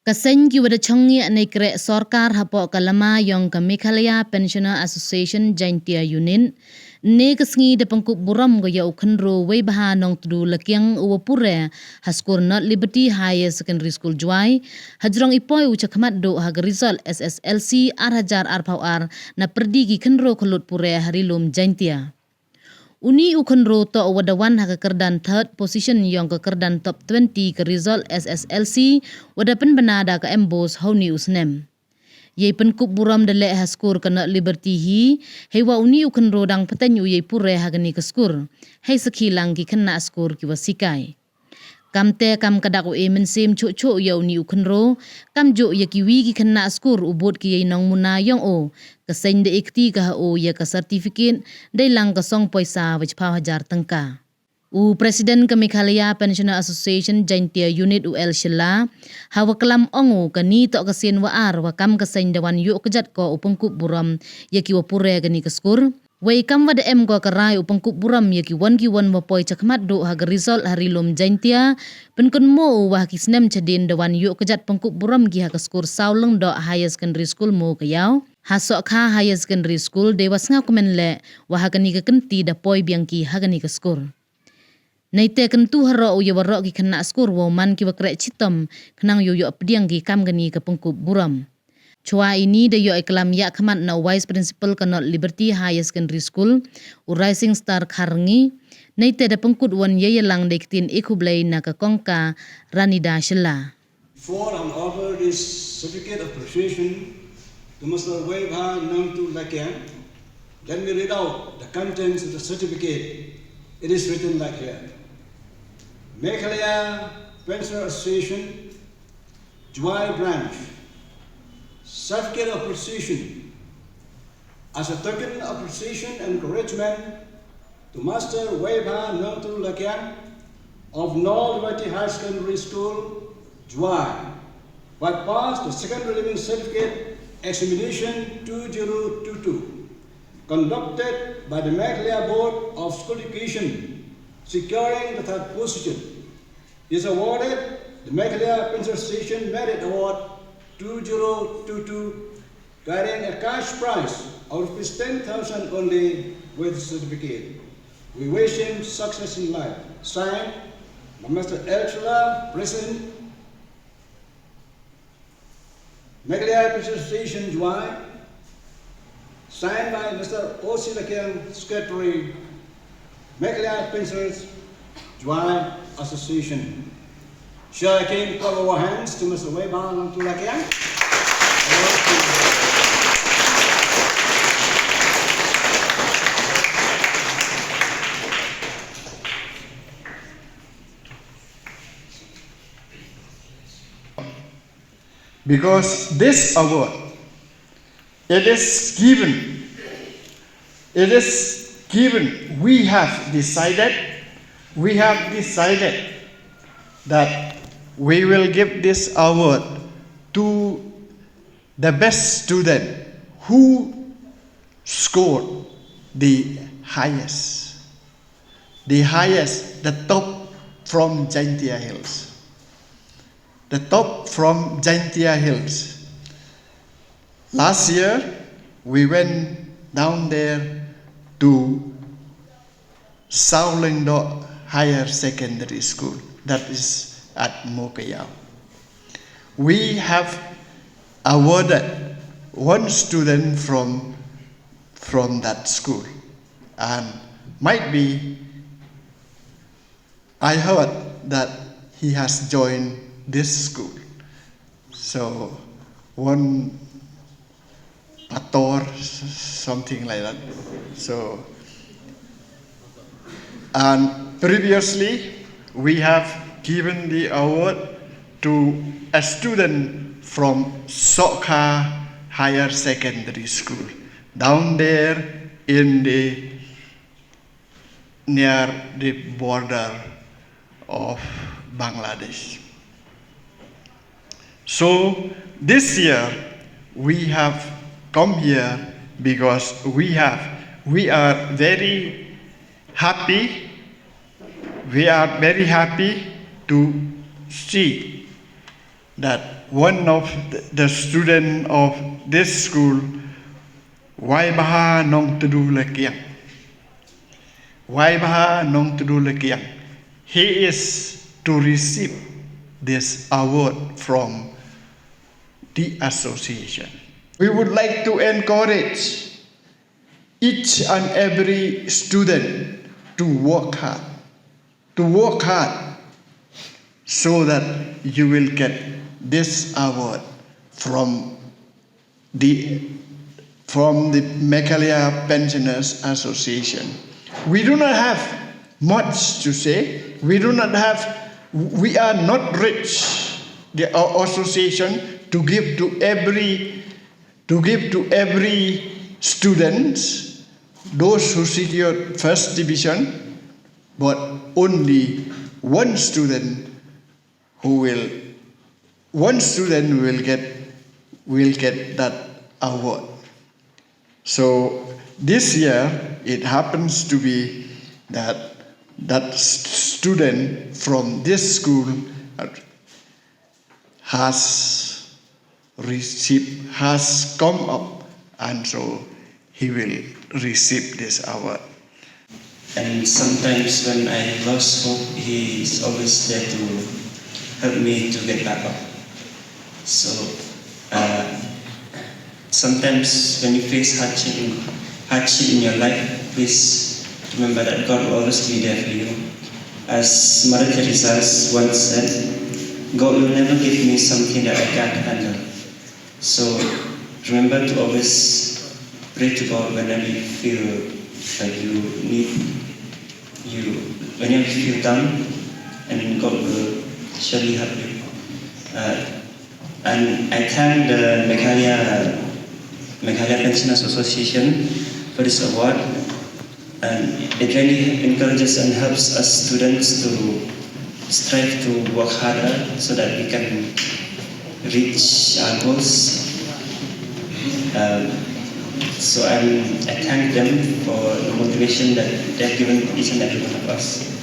Kaseng ki wada chongi ane kre sorkar hapo kalama yong ka Meghalaya Pensioner Association Jaintia Union ne kasngi de pangkup burom go ya khynroo wei baha nong tudu lakyang uwapure haskur not Liberty Higher Secondary School Juai hajrong ipoy chakhmat do hag result SSLC arhajar arpawar na perdi gi khynroo khulut pure harilum Jaintia. Uni khynroo to wadawan haka kerdan third position yong ke kerdan top 20 ke result SSLC wada penbenada ke embos how news nem. Ye Pynkup burom dele haskur kena Liberty hi hewa uni khynroo dang petanyu ye pure hagani ke skur hei sekhilang ki kena skur ki wasikai. Kamte kam kadak e mensem chok ya uni khynroo kam jo ye kiwi ki kena skur ubot ki ye nong muna yong o kaseng de ikti ka o ya ka certificate dai lang ka song paisa wich pa hajar tangka. U Presiden ke Meghalaya Pensioner Association Jaintia Unit UL Shilla hawa kelam ongu ka ni tok kasien waar wa kam kaseng dewan yuk kejat ko upengkup buram ya ki wapure gani keskur. Wei kam wada em go karai upengkup buram ya ki wan wapoi chakhmat do hag result harilum Jaintia penkun mo wah ki snem chadin dewan yuk kejat pengkup buram gi hag skur sauleng do higher secondary school mo kayau. Hasok kha higher secondary school dewas nga kumen le wahagani ke kenti da poi biangki hagani ke skur. Naite kentu haro ya warok ki kena skur wo man ki wakrek chitom kenang yo pediang ki kam gani ke pengkup buram. Chua ini de yo iklam ya khamat na vice principal kanot Liberty Higher Secondary School u Rising Star Kharngi naite da pengkut wan ye lang de kitin ikublai na ka kongka ranida shela. Before and offer this certificate of appreciation to Mr. Wyrta Nangtu Lakian, let me read out the contents of the certificate. It is written like here. Meghalaya Pensioner Association, Juai Branch, certificate of appreciation as a token of appreciation and encouragement to Master Wyrta Nangtu Lakian of North Liberty High Secondary School, Juai, who had passed the second living certificate examination 2022, conducted by the Meghalaya Board of School Education, securing the third position. Is awarded the Meghalaya Pensioner Association Merit Award 2022, carrying a cash prize of ₹10,000 only with certificate. We wish him success in life. Signed by Mr. L. Chula, President, Meghalaya Pensioner Association, Juai. Signed by Mr. O.C. Lakian, Secretary, Meghalaya Pensioners, Juai Association. Shall I again call our hands to Mr. Wyrta Nangtu Lakian? Because this award, it is given, we have decided that we will give this award to the best student who scored the highest, the top from Jaintia Hills. The top from Jaintia Hills. Last year, we went down there to Saulengdo Higher Secondary School, that is at Mokayao. We have awarded one student from that school, and might be, I heard that he has joined this school. So one pator, something like that. So, and previously we have given the award to a student from Sokha Higher Secondary School down there in near the border of Bangladesh. So this year we have come here because we are very happy. We are very happy to see that one of the student of this school, Wyrta nong tudu lekiang. Wyrta nong tudu lekiang. He is to receive this award from the association. We would like to encourage each and every student to work hard, so that you will get this award from the Meghalaya Pensioners Association. We do not have much to say. We are not rich, our association, to give to every students, those who secured first division, but only one student will get that award. So this year it happens to be that student from this school has come up, and so he will receive this award. And sometimes when I lost hope, he is always there to help me to get back up. So sometimes when you face hardship in your life, please remember that God will always be there for you. As Mother Teresa once said, God will never give me something that I can't handle. So remember to always pray to God whenever you feel like whenever you feel down, and God will surely help you. And I thank the Meghalaya Pensioners Association for this award, and it really encourages and helps us students to strive to work harder so that we can reach our goals. So I thank them for the motivation that they've given each and every one of us.